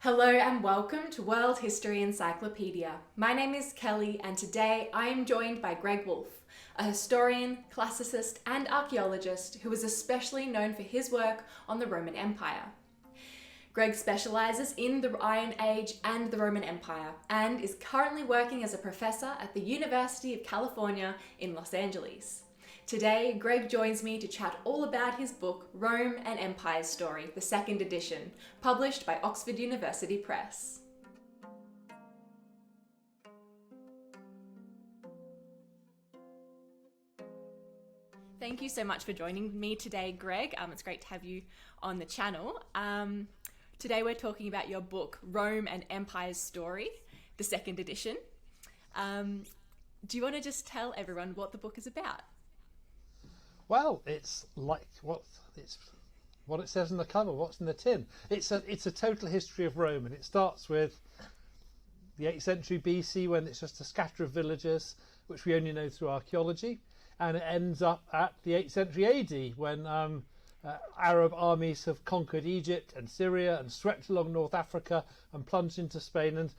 Hello and welcome to World History Encyclopedia. My name is Kelly and today I am joined by Greg Woolf, a historian, classicist and archaeologist who is especially known for his work on the Roman Empire. Greg specialises in the Iron Age and the Roman Empire and is currently working as a professor at the University of California in Los Angeles. Today, Greg joins me to chat all about his book, Rome and Empire's Story, the second edition, published by Oxford University Press. Thank you so much for joining me today, Greg. It's great to have you on the channel. Today we're talking about your book, Rome and Empire's Story, the second edition. Do you want to just tell everyone what the book is about? Well, it's like what it says in the cover, what's in the tin. It's a total history of Rome, and it starts with the 8th century BC when it's just a scatter of villages, which we only know through archaeology, and it ends up at the 8th century AD when Arab armies have conquered Egypt and Syria and swept along North Africa and plunged into Spain. And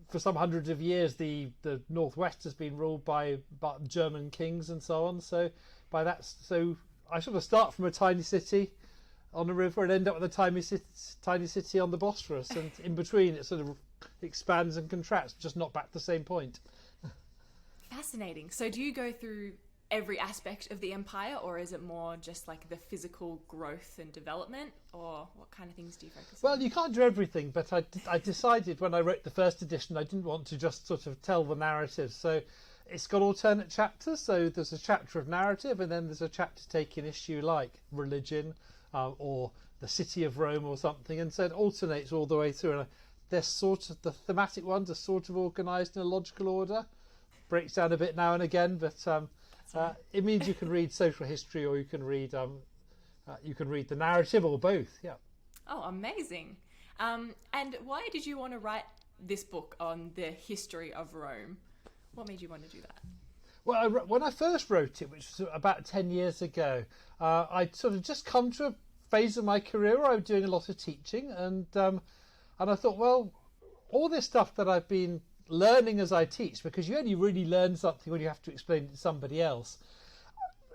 for some hundreds of years, the northwest has been ruled by German kings and so on. So I sort of start from a tiny city on a river and end up with a tiny city on the Bosporus, and in between it sort of expands and contracts, just not back to the same point. Fascinating. So do you go through every aspect of the empire, or is it more just like the physical growth and development, or what kind of things do you focus on? Well, you can't do everything, but I decided when I wrote the first edition I didn't want to just sort of tell the narrative, so it's got alternate chapters. So there's a chapter of narrative, and then there's a chapter taking issue like religion or the city of Rome or something, and so it alternates all the way through. And they're sort of, the thematic ones are sort of organised in a logical order. Breaks down a bit now and again, but it means you can read social history, or you can read the narrative, or both. Yeah. Oh, amazing! And why did you want to write this book on the history of Rome? What made you want to do that? Well, when I first wrote it, which was about 10 years ago, I'd sort of just come to a phase of my career where I was doing a lot of teaching, and I thought, well, all this stuff that I've been learning as I teach, because you only really learn something when you have to explain it to somebody else,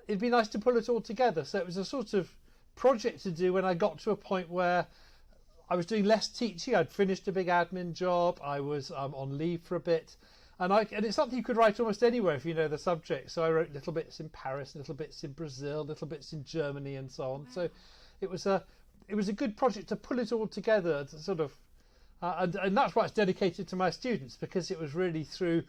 it'd be nice to pull it all together. So it was a sort of project to do when I got to a point where I was doing less teaching. I'd finished a big admin job, I was on leave for a bit, and it's something you could write almost anywhere if you know the subject. So I wrote little bits in Paris, little bits in Brazil, little bits in Germany, and so on. Wow. So it was a good project to pull it all together, to sort of and that's why it's dedicated to my students, because it was really through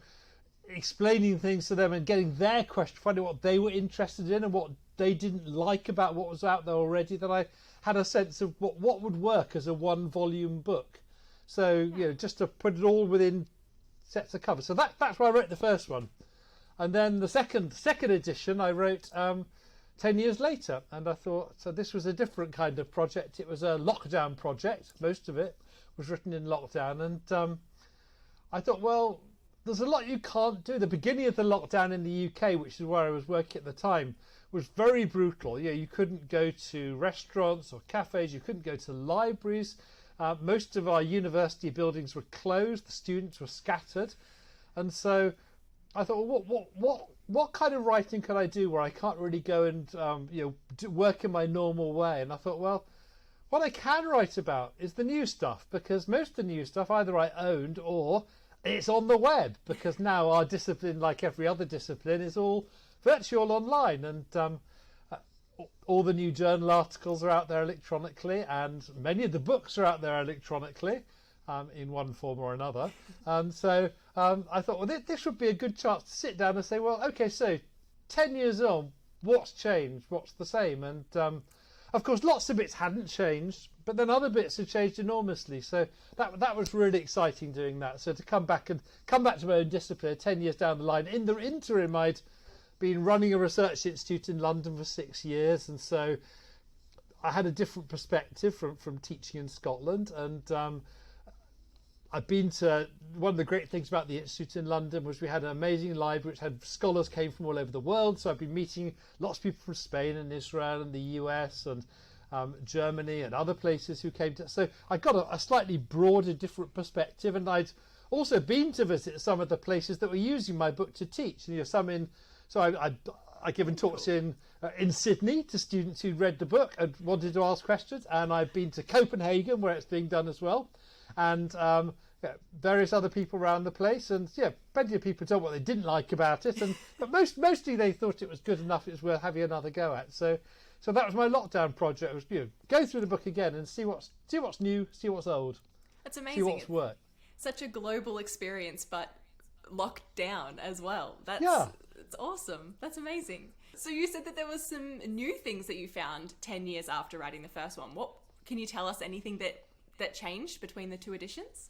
explaining things to them and getting their question, finding what they were interested in and what they didn't like about what was out there already, that I had a sense of what would work as a one-volume book. So, just to put it all within sets of covers. So that's why I wrote the first one. And then the second edition I wrote 10 years later, and I thought, so this was a different kind of project. It was a lockdown project. Most of it was written in lockdown, and I thought, well, there's a lot you can't do. The beginning of the lockdown in the UK, which is where I was working at the time, was very brutal. You couldn't go to restaurants or cafes, you couldn't go to libraries. Most of our university buildings were closed, the students were scattered, and so I thought, well, what kind of writing can I do where I can't really go and work in my normal way? And I thought, well, what I can write about is the new stuff, because most of the new stuff either I owned or it's on the web, because now our discipline, like every other discipline, is all virtually all online, and all the new journal articles are out there electronically, and many of the books are out there electronically in one form or another. And so I thought, well, this would be a good chance to sit down and say, well, okay, so 10 years on, what's changed, what's the same? And of course, lots of bits hadn't changed, but then other bits have changed enormously. So that was really exciting doing that. So to come back to my own discipline 10 years down the line. In the interim, I'd been running a research institute in London for 6 years, and so I had a different perspective from teaching in Scotland. And I've been to, one of the great things about the institute in London was we had an amazing library which had scholars came from all over the world. So I've been meeting lots of people from Spain and Israel and the US and Germany and other places who came to. So I got a slightly broader, different perspective, and I'd also been to visit some of the places that were using my book to teach. You know, some in. So I given talks in Sydney to students who read the book and wanted to ask questions, and I've been to Copenhagen where it's being done as well, and various other people around the place, and plenty of people told what they didn't like about it, but mostly they thought it was good enough, it was worth having another go at. So that was my lockdown project. It was go through the book again and see what's new, see what's old. That's amazing. See what's worked. Such a global experience, but locked down as well. It's awesome. That's amazing. So you said that there was some new things that you found 10 years after writing the first one. What can you tell us? Anything that changed between the two editions?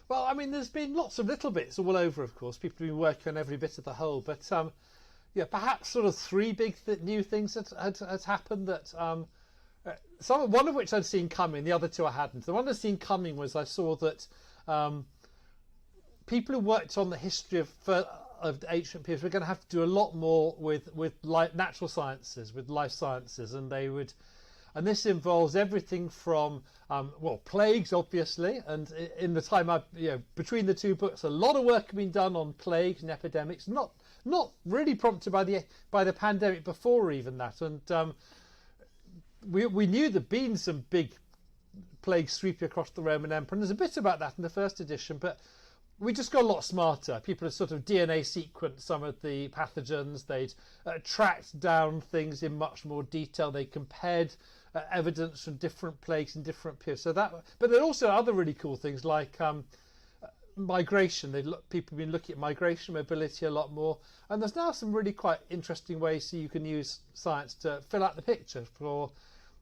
Well, I mean, there's been lots of little bits all over, of course. People have been working on every bit of the whole, but perhaps sort of three big new things had happened that one of which I'd seen coming, the other two I hadn't. The one I'd seen coming was I saw that people who worked on the history of ancient periods were going to have to do a lot more with natural sciences, with life sciences, and this involves everything from plagues, obviously, and in the time between the two books, a lot of work had been done on plagues and epidemics, not really prompted by the pandemic before even that, and we knew there'd been some big plagues sweeping across the Roman Empire, and there's a bit about that in the first edition, but we just got a lot smarter. People had sort of DNA sequenced some of the pathogens. They'd tracked down things in much more detail. They compared evidence from different plagues in different periods. But there are also other really cool things like migration. People have been looking at migration, mobility a lot more. And there's now some really quite interesting ways so you can use science to fill out the picture.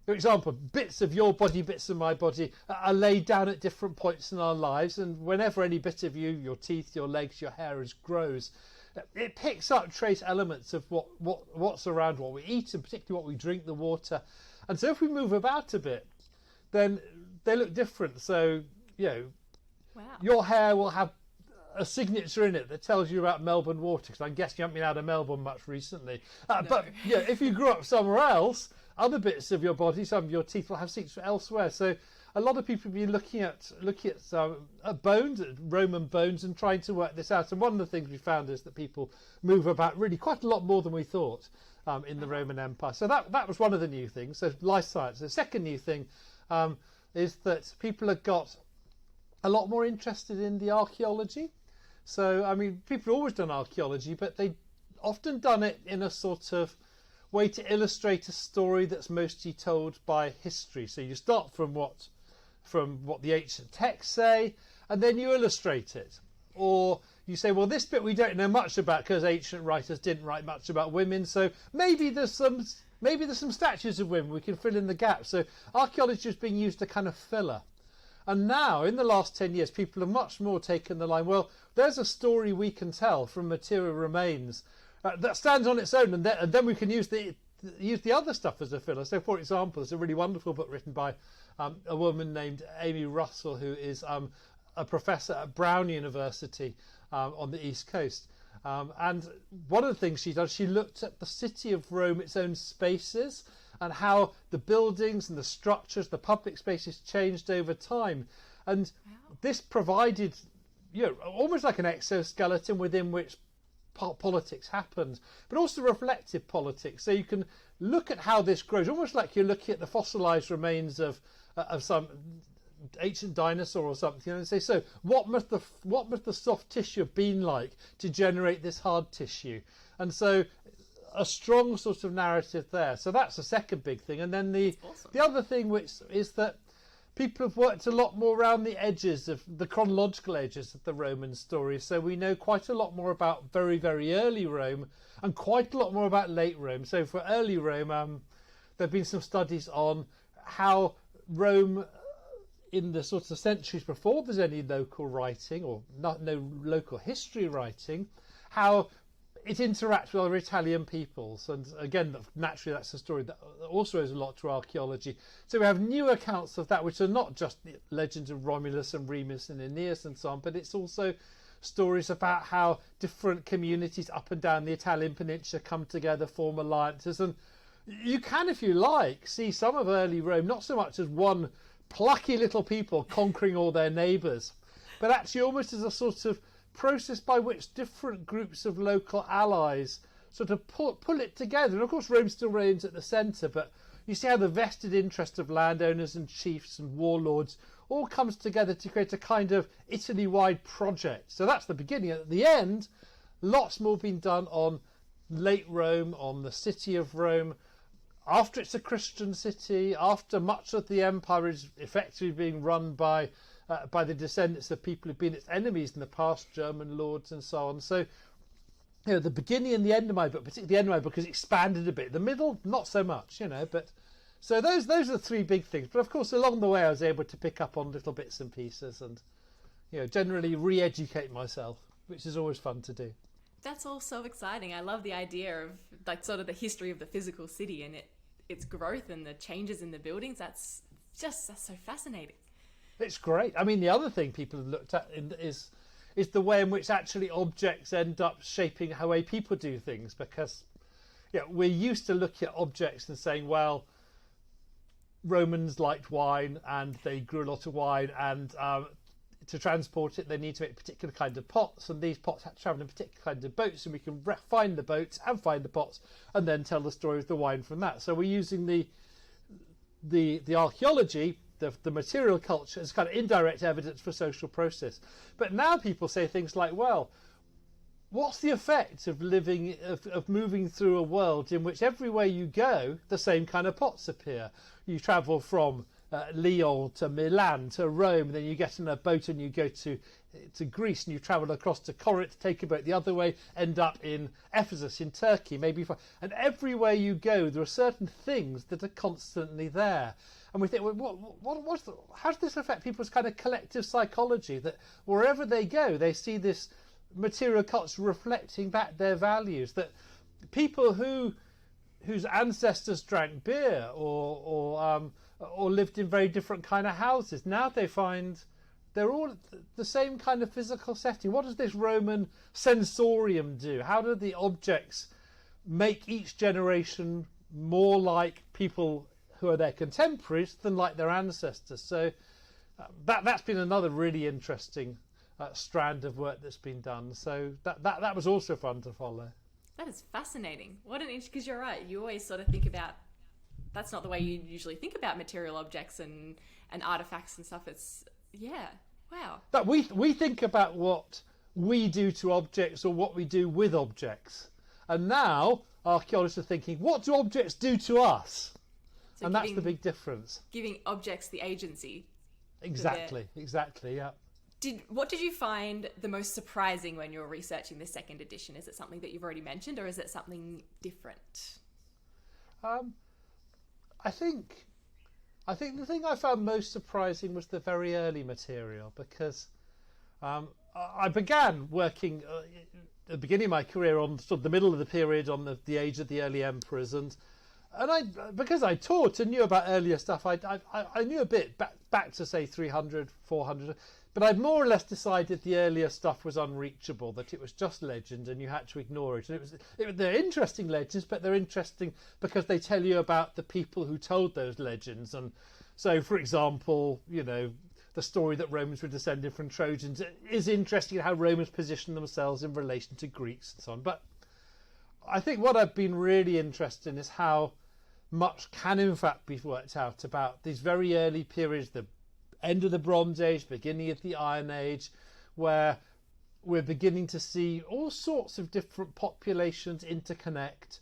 For example, bits of your body, bits of my body are laid down at different points in our lives, and whenever any bit of you, your teeth, your legs, your hair grows, it picks up trace elements of what's around, what we eat, and particularly what we drink, the water. And so if we move about a bit, then they look different. So, wow. Your hair will have a signature in it that tells you about Melbourne water, because I guess you haven't been out of Melbourne much recently. No. But if you grew up somewhere else, other bits of your body, some of your teeth will have signatures elsewhere. So a lot of people have been looking at bones, at Roman bones, and trying to work this out. And one of the things we found is that people move about really quite a lot more than we thought in the Roman Empire. So that was one of the new things. So life science. The second new thing is that people have got a lot more interested in the archaeology. So, I mean, people have always done archaeology, but they often done it in a sort of way to illustrate a story that's mostly told by history. So you start from what the ancient texts say, and then you illustrate it. Or you say, well, this bit we don't know much about because ancient writers didn't write much about women, so maybe there's some statues of women, we can fill in the gaps. So archaeology is being used as a kind of filler. And now, in the last 10 years, people have much more taken the line, well, there's a story we can tell from material remains that stands on its own, and then we can use the other stuff as a filler. So, for example, there's a really wonderful book written by a woman named Amy Russell, who is a professor at Brown University on the East Coast. And one of the things she does, she looked at the city of Rome, its own spaces, and how the buildings and the structures, the public spaces changed over time. And this provided, almost like an exoskeleton within which politics happened, but also reflective politics. So you can look at how this grows, almost like you're looking at the fossilized remains of some ancient dinosaur or something, and say, so what must the soft tissue have been like to generate this hard tissue? And so a strong sort of narrative there. So that's the second big thing. And then the other thing, which is that people have worked a lot more around the edges of the chronological edges of the Roman story. So we know quite a lot more about very, very early Rome and quite a lot more about late Rome. So for early Rome, there have been some studies on how Rome, in the sort of centuries before there's any local writing or no local history writing, how it interacts with other Italian peoples. And again, naturally, that's a story that also owes a lot to archaeology. So we have new accounts of that, which are not just the legends of Romulus and Remus and Aeneas and so on, but it's also stories about how different communities up and down the Italian Peninsula come together, form alliances. And You can, if you like, see some of early Rome not so much as one plucky little people conquering all their neighbours, but actually almost as a sort of process by which different groups of local allies sort of pull it together. And of course Rome still reigns at the centre, but you see how the vested interest of landowners and chiefs and warlords all comes together to create a kind of Italy-wide project. So that's the beginning. At the end, lots more being done on late Rome, on the city of Rome, after it's a Christian city, after much of the empire is effectively being run by the descendants of people who've been its enemies in the past, German lords and so on. So, the beginning and the end of my book, particularly the end of my book, has expanded a bit. The middle, not so much, but so those are the three big things. But of course, along the way, I was able to pick up on little bits and pieces and, generally re-educate myself, which is always fun to do. That's all so exciting. I love the idea of like sort of the history of the physical city and its growth and the changes in the buildings. That's so fascinating. It's great. I mean, the other thing people have looked at is the way in which actually objects end up shaping how way people do things, because we're used to looking at objects and saying, well, Romans liked wine and they grew a lot of wine, and to transport it they need to make particular kind of pots, and these pots have to travel in particular kind of boats, and we can find the boats and find the pots and then tell the story of the wine from that. So we're using the archaeology, the material culture, as kind of indirect evidence for social process. But now people say things like, well, what's the effect of moving through a world in which everywhere you go the same kind of pots appear? You travel from Lyon to Milan to Rome, and then you get in a boat and you go to Greece, and you travel across to Corinth, take a boat the other way, end up in Ephesus in Turkey, and everywhere you go there are certain things that are constantly there. And we think, well, how does this affect people's kind of collective psychology, that wherever they go they see this material culture reflecting back their values, that people whose ancestors drank beer or lived in very different kind of houses, now they find they're all the same kind of physical setting. What does this Roman sensorium do? How do the objects make each generation more like people who are their contemporaries than like their ancestors? So that's been another really interesting strand of work that's been done. So that was also fun to follow. That is fascinating. Because you're right, you always sort of think about, that's not the way you usually think about material objects and artifacts and stuff. It's, wow. But we think about what we do to objects or what we do with objects. And now archaeologists are thinking, what do objects do to us? So and that's the big difference. Giving objects the agency. Exactly, yeah. What did you find the most surprising when you were researching the second edition? Is it something that you've already mentioned, or is it something different? I think the thing I found most surprising was the very early material, because I began working at the beginning of my career on sort of the middle of the period, on the age of the early emperors, and because I taught and knew about earlier stuff, I knew a bit back to say 300, 400. But I'd more or less decided the earlier stuff was unreachable, that it was just legend and you had to ignore it. And they're interesting legends, but they're interesting because they tell you about the people who told those legends. And so, for example, the story that Romans were descended from Trojans is interesting, how Romans positioned themselves in relation to Greeks and so on. But I think what I've been really interested in is how much can in fact be worked out about these very early periods, the end of the Bronze Age, beginning of the Iron Age, where we're beginning to see all sorts of different populations interconnect.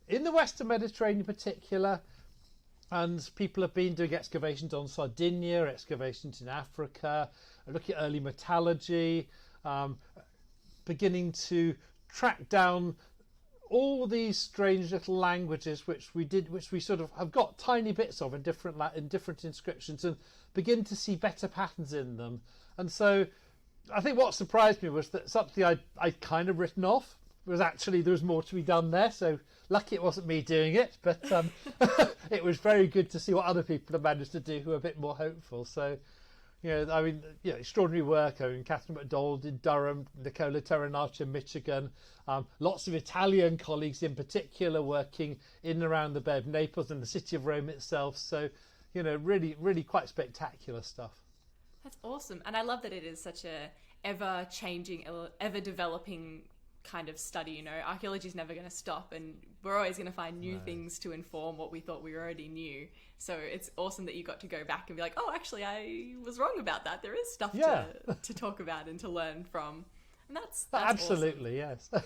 In the Western Mediterranean in particular, and people have been doing excavations on Sardinia, excavations in Africa, looking at early metallurgy, beginning to track down all these strange little languages which we sort of have got tiny bits of in different inscriptions, and begin to see better patterns in them. And so I think what surprised me was that something I'd kind of written off was actually there was more to be done there. So lucky it wasn't me doing it, but it was very good to see what other people have managed to do who are a bit more hopeful. So Extraordinary work. I mean, Catherine MacDonald in Durham, Nicola Terranacci in Michigan, lots of Italian colleagues in particular working in and around the Bay of Naples and the city of Rome itself. So, really, really quite spectacular stuff. That's awesome. And I love that it is such a ever-changing, ever-developing kind of study. Archaeology is never going to stop, and we're always going to find new things to inform what we thought we already knew. So it's awesome that you got to go back and be like, oh, actually, I was wrong about that. There is stuff to talk about and to learn from. And that's absolutely awesome.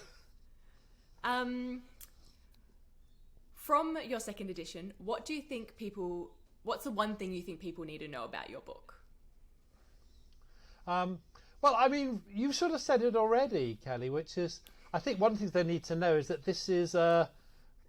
Yes. From your second edition, what's the one thing you think people need to know about your book? Well, I mean, you've sort of said it already, Kelly, which is, I think one thing they need to know is that this is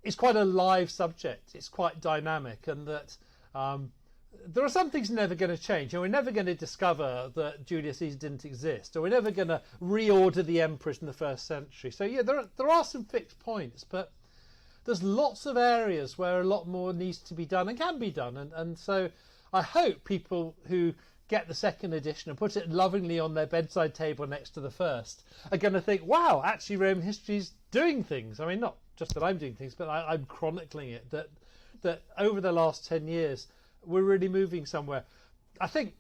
it's quite a live subject. It's quite dynamic, and that there are some things never going to change. We're never going to discover that Julius Caesar didn't exist, or we're never going to reorder the emperors in the 1st century. So, yeah, there are some fixed points, but there's lots of areas where a lot more needs to be done and can be done. And so I hope people who get the second edition and put it lovingly on their bedside table next to the first are going to think, wow, actually Roman history's doing things. I mean, not just that I'm doing things, but I'm chronicling it, that over the last 10 years we're really moving somewhere. I think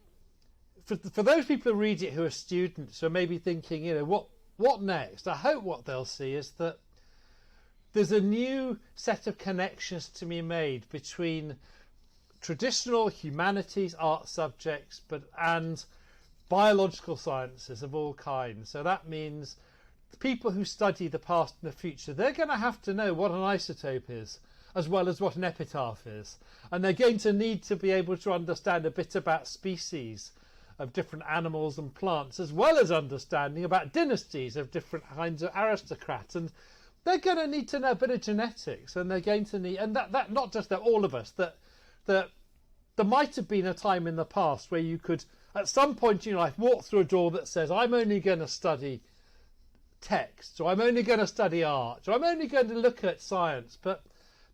for those people who read it who are students who are maybe thinking, what next? I hope what they'll see is that there's a new set of connections to be made between traditional humanities, art subjects, and biological sciences of all kinds. So that means the people who study the past and the future, they're going to have to know what an isotope is, as well as what an epitaph is. And they're going to need to be able to understand a bit about species of different animals and plants, as well as understanding about dynasties of different kinds of aristocrats. And they're going to need to know a bit of genetics, and they're going to need, and that not just that all of us, that there might have been a time in the past where you could, at some point in your life, walk through a door that says, I'm only going to study text, or I'm only going to study art, or I'm only going to look at science. But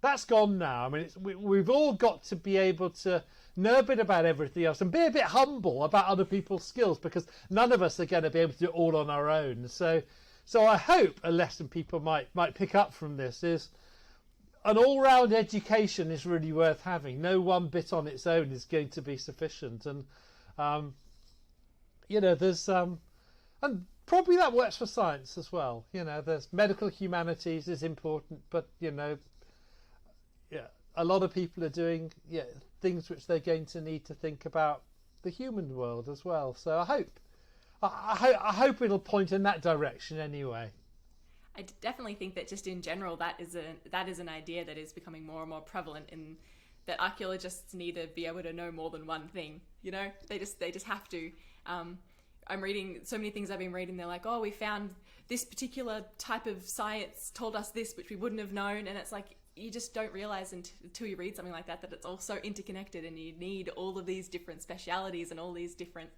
that's gone now. I mean, we've all got to be able to know a bit about everything else and be a bit humble about other people's skills, because none of us are going to be able to do it all on our own. So I hope a lesson people might pick up from this is an all-round education is really worth having. No one bit on its own is going to be sufficient, and there's and probably that works for science as well. There's medical humanities is important, but a lot of people are doing things which they're going to need to think about the human world as well. So I hope it'll point in that direction anyway. I definitely think that just in general, that is an idea that is becoming more and more prevalent, in that archaeologists need to be able to know more than one thing. They just have to. I'm reading so many things I've been reading. They're like, oh, we found this particular type of science told us this, which we wouldn't have known. And it's like, you just don't realize until you read something like that it's all so interconnected, and you need all of these different specialities and all these different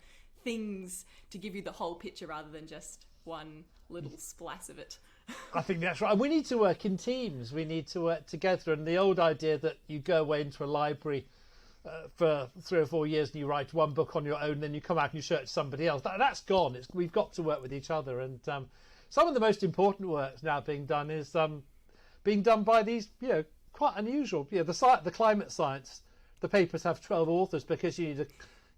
things to give you the whole picture rather than just one little splice of it. I think that's right. We need to work in teams. We need to work together. And the old idea that you go away into a library for 3 or 4 years and you write one book on your own, then you come out and you show it to somebody else, that's gone. We've got to work with each other. And some of the most important work now being done is being done by these, quite unusual. The climate science, the papers have 12 authors because you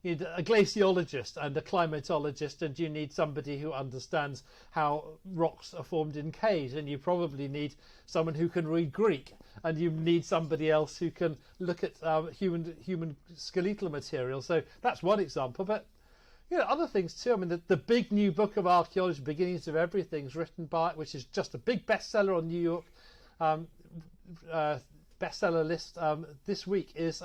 need a glaciologist and a climatologist, and you need somebody who understands how rocks are formed in caves, and you probably need someone who can read Greek, and you need somebody else who can look at human skeletal material. So that's one example, but other things too. I mean, the big new book of archaeology, Beginnings of Everything, is written by, which is just a big bestseller on New York bestseller list this week, is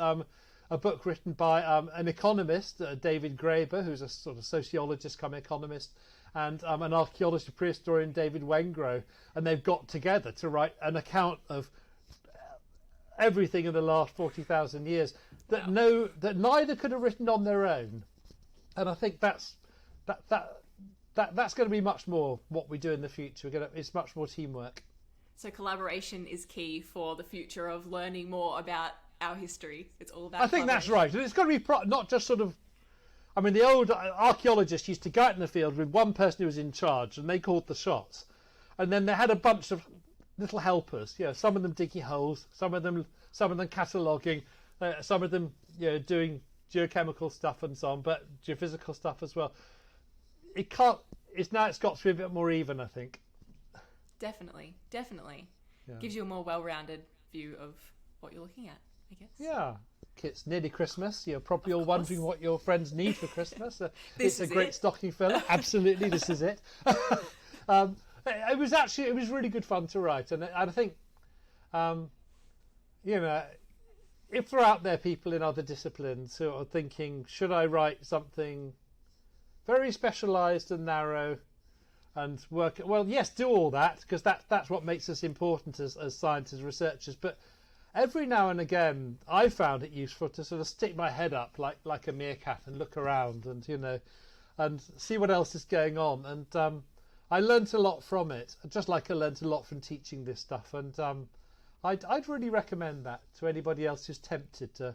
a book written by an economist, David Graeber, who's a sort of sociologist come economist, and an archaeologist, prehistorian, David Wengrow, and they've got together to write an account of everything in the last 40,000 years that neither could have written on their own. And I think that's going to be much more what we do in the future. It's much more teamwork. So collaboration is key for the future of learning more about our history. It's all about. I think that's right, and it's got to be not just sort of. I mean, the old archaeologists used to go out in the field with one person who was in charge, and they called the shots. And then they had a bunch of little helpers. Some of them digging holes, some of them cataloguing, some of them doing geochemical stuff and so on, but geophysical stuff as well. It's got to be a bit more even, I think. Definitely. Yeah. Gives you a more well-rounded view of what you're looking at, I guess. Yeah. It's nearly Christmas. You're probably all wondering what your friends need for Christmas. It's a great stocking filler. Absolutely, this is it. It was really good fun to write, and I think, if there are out there people in other disciplines who are thinking, should I write something very specialised and narrow, and work? Well, yes, do all that, because that's what makes us important as scientists, researchers. But every now and again, I found it useful to sort of stick my head up like a meerkat and look around and see what else is going on. And I learnt a lot from it, just like I learnt a lot from teaching this stuff. And I'd really recommend that to anybody else who's tempted to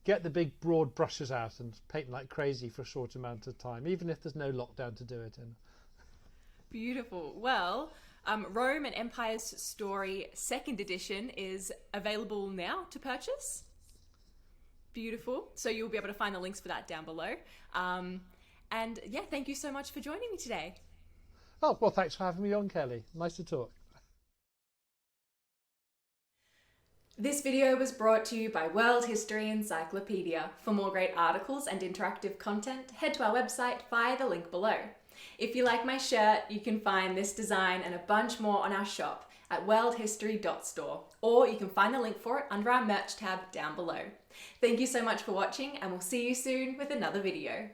get the big broad brushes out and paint like crazy for a short amount of time, even if there's no lockdown to do it in. Beautiful. Well, Rome and Empire's Story 2nd edition is available now to purchase. Beautiful. So you'll be able to find the links for that down below. And yeah, thank you so much for joining me today. Oh, well, thanks for having me on, Kelly. Nice to talk. This video was brought to you by World History Encyclopedia. For more great articles and interactive content, head to our website via the link below. If you like my shirt, you can find this design and a bunch more on our shop at worldhistory.store, or you can find the link for it under our merch tab down below. Thank you so much for watching, and we'll see you soon with another video.